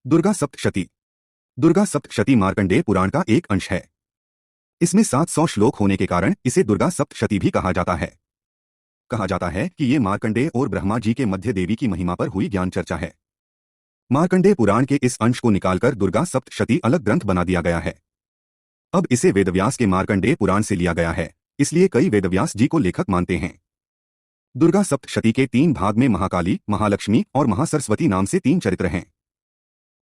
दुर्गा सप्तशती। दुर्गा सप्तशती मार्कंडेय पुराण का एक अंश है। इसमें 700 श्लोक होने के कारण इसे दुर्गा सप्तशती भी कहा जाता है। कहा जाता है कि ये मार्कंडेय और ब्रह्मा जी के मध्य देवी की महिमा पर हुई ज्ञान चर्चा है। मार्कंडेय पुराण के इस अंश को निकालकर दुर्गा सप्तशती अलग ग्रंथ बना दिया गया है। अब इसे वेदव्यास के मार्कंडेय पुराण से लिया गया है, इसलिए कई वेदव्यास जी को लेखक मानते हैं। दुर्गा सप्तशती के 3 भाग में महाकाली, महालक्ष्मी और महासरस्वती नाम से 3 चरित्र हैं।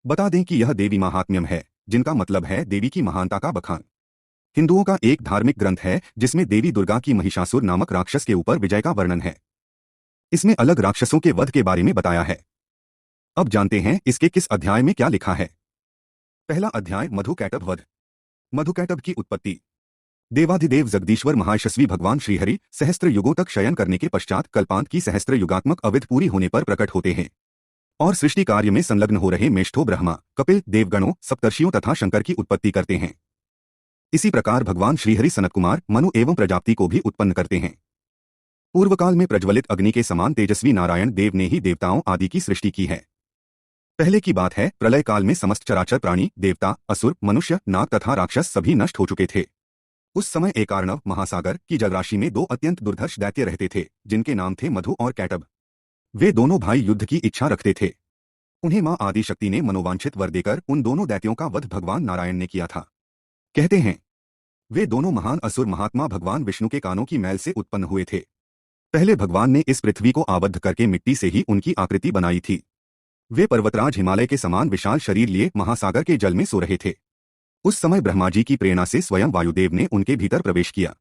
बता दें कि यह देवी महात्म्यम है, जिनका मतलब है देवी की महानता का बखान। हिंदुओं का एक धार्मिक ग्रंथ है जिसमें देवी दुर्गा की महिषासुर नामक राक्षस के ऊपर विजय का वर्णन है। इसमें अलग राक्षसों के वध के बारे में बताया है। अब जानते हैं इसके किस अध्याय में क्या लिखा है। पहला अध्याय मधुकैटभ वध। मधुकैटभ की उत्पत्ति। देवाधिदेव जगदीश्वर महायशस्वी भगवान श्रीहरि सहस्त्र युगों तक शयन करने के पश्चात कल्पांत की सहस्त्र युगात्मक अवधि पूरी होने पर प्रकट होते हैं और सृष्टि कार्य में संलग्न हो रहे मेष्ठो ब्रह्मा, कपिल, देवगणों, सप्तर्षियों तथा शंकर की उत्पत्ति करते हैं। इसी प्रकार भगवान श्रीहरि सनत कुमार, मनु एवं प्रजापति को भी उत्पन्न करते हैं। पूर्व काल में प्रज्वलित अग्नि के समान तेजस्वी नारायण देव ने ही देवताओं आदि की सृष्टि की है। पहले की बात है, प्रलय काल में समस्त चराचर प्राणी, देवता, असुर, मनुष्य, नाग तथा राक्षस सभी नष्ट हो चुके थे। उस समय एक अर्णव महासागर की जलराशि में 2 अत्यंत दुर्धर्ष दैत्य रहते थे, जिनके नाम थे मधु और कैटभ। वे दोनों भाई युद्ध की इच्छा रखते थे। उन्हें मां आदिशक्ति ने मनोवांछित वर देकर उन दोनों दैत्यों का वध भगवान नारायण ने किया था। कहते हैं वे दोनों महान असुर महात्मा भगवान विष्णु के कानों की मैल से उत्पन्न हुए थे। पहले भगवान ने इस पृथ्वी को आबद्ध करके मिट्टी से ही उनकी आकृति बनाई थी। वे पर्वतराज हिमालय के समान विशाल शरीर लिए महासागर के जल में सो रहे थे। उस समय ब्रह्मा जी की प्रेरणा से स्वयं वायुदेव ने उनके भीतर प्रवेश किया।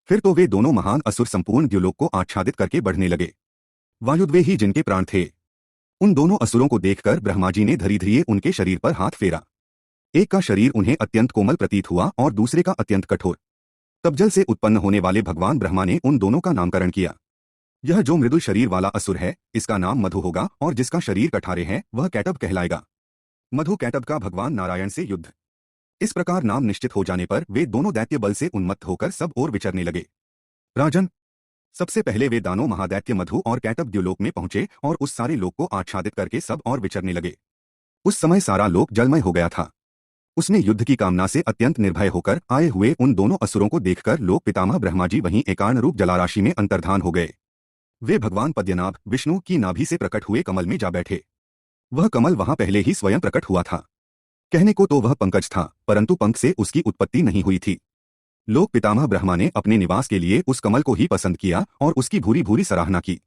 फिर तो वे दोनों महान असुर संपूर्ण द्युलोक को आच्छादित करके बढ़ने लगे। वायुदेव ही जिनके प्राण थे। उन दोनों असुरों को देखकर ब्रह्मा जी ने धीरे धीरे उनके शरीर पर हाथ फेरा। एक का शरीर उन्हें अत्यंत कोमल प्रतीत हुआ और दूसरे का अत्यंत कठोर। तब जल से उत्पन्न होने वाले भगवान ब्रह्मा ने उन दोनों का नामकरण किया। यह जो मृदु शरीर वाला असुर है, इसका नाम मधु होगा और जिसका शरीर कठारे है वह कैटभ कहलाएगा। मधु कैटभ का भगवान नारायण से युद्ध। इस प्रकार नाम निश्चित हो जाने पर वे दोनों दैत्य बल से उन्मत्त होकर सब ओर विचरने लगे। राजन, सबसे पहले वे दानों महादैत्य मधु और कैटभ द्युलोक में पहुंचे और उस सारे लोक को आच्छादित करके सब और विचरने लगे। उस समय सारा लोक जलमय हो गया था। उसने युद्ध की कामना से अत्यंत निर्भय होकर आए हुए उन दोनों असुरों को देखकर लोक पितामह ब्रह्मा जी वहीं एकार्ण रूप जलाराशि में अंतर्धान हो गए। वे भगवान पद्मनाभ विष्णु की नाभि से प्रकट हुए कमल में जा बैठे। वह कमल वहां पहले ही स्वयं प्रकट हुआ था। कहने को तो वह पंकज था, परंतु पंख से उसकी उत्पत्ति नहीं हुई थी। लोक पितामह ब्रह्मा ने अपने निवास के लिए उस कमल को ही पसंद किया और उसकी भूरी भूरी सराहना की।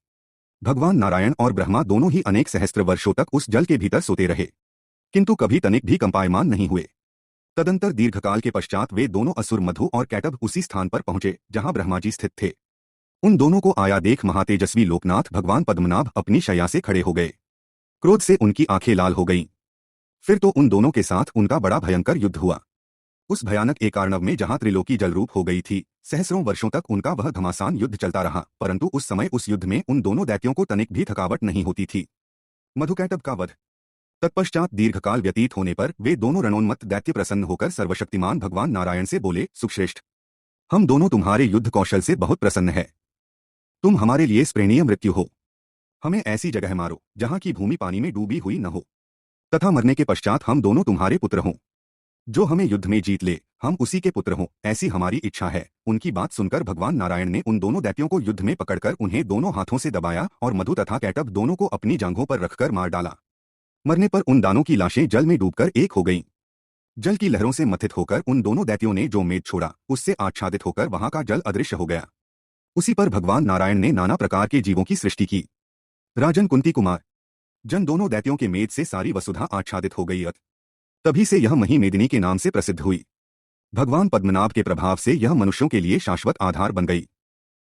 भगवान नारायण और ब्रह्मा दोनों ही अनेक सहस्त्र वर्षों तक उस जल के भीतर सोते रहे, किंतु कभी तनिक भी कंपायमान नहीं हुए। तदंतर दीर्घकाल के पश्चात वे दोनों असुर मधु और कैटभ उसी स्थान पर पहुंचे जहां ब्रह्मा जी स्थित थे। उन दोनों को आया देख महातेजस्वी लोकनाथ भगवान पद्मनाभ अपनी शैया से खड़े हो गए। क्रोध से उनकी आंखें लाल हो गईं। फिर तो उन दोनों के साथ उनका बड़ा भयंकर युद्ध हुआ। उस भयानक एकार्णव में जहां त्रिलोकी जलरूप हो गई थी, सहस्रों वर्षों तक उनका वह घमासान युद्ध चलता रहा, परंतु उस समय उस युद्ध में उन दोनों दैत्यों को तनिक भी थकावट नहीं होती थी। मधुकैटभ का वध। तत्पश्चात दीर्घकाल व्यतीत होने पर वे दोनों रणोन्मत्त दैत्य प्रसन्न होकर सर्वशक्तिमान भगवान नारायण से बोले, सुश्रेष्ठ, हम दोनों तुम्हारे युद्ध कौशल से बहुत प्रसन्न है। तुम हमारे लिए स्प्रेणीय मृत्यु हो। हमें ऐसी जगह मारो जहां की भूमि पानी में डूबी हुई न हो, तथा मरने के पश्चात हम दोनों तुम्हारे पुत्र हों। जो हमें युद्ध में जीत ले, हम उसी के पुत्र हों, ऐसी हमारी इच्छा है। उनकी बात सुनकर भगवान नारायण ने उन दोनों दैत्यों को युद्ध में पकड़कर उन्हें दोनों हाथों से दबाया और मधु तथा कैटभ दोनों को अपनी जांघों पर रखकर मार डाला। मरने पर उन दानों की लाशें जल में डूबकर एक हो गईं। जल की लहरों से मथित होकर उन दोनों दैत्यों ने जो मेद छोड़ा, उससे आच्छादित होकर वहां का जल अदृश्य हो गया। उसी पर भगवान नारायण ने नाना प्रकार के जीवों की सृष्टि की। राजन, कुंती कुमार जन दोनों दैत्यों के मेद से सारी वसुधा आच्छादित हो गई। तभी से यह मही मेदिनी के नाम से प्रसिद्ध हुई। भगवान पद्मनाभ के प्रभाव से यह मनुष्यों के लिए शाश्वत आधार बन गई।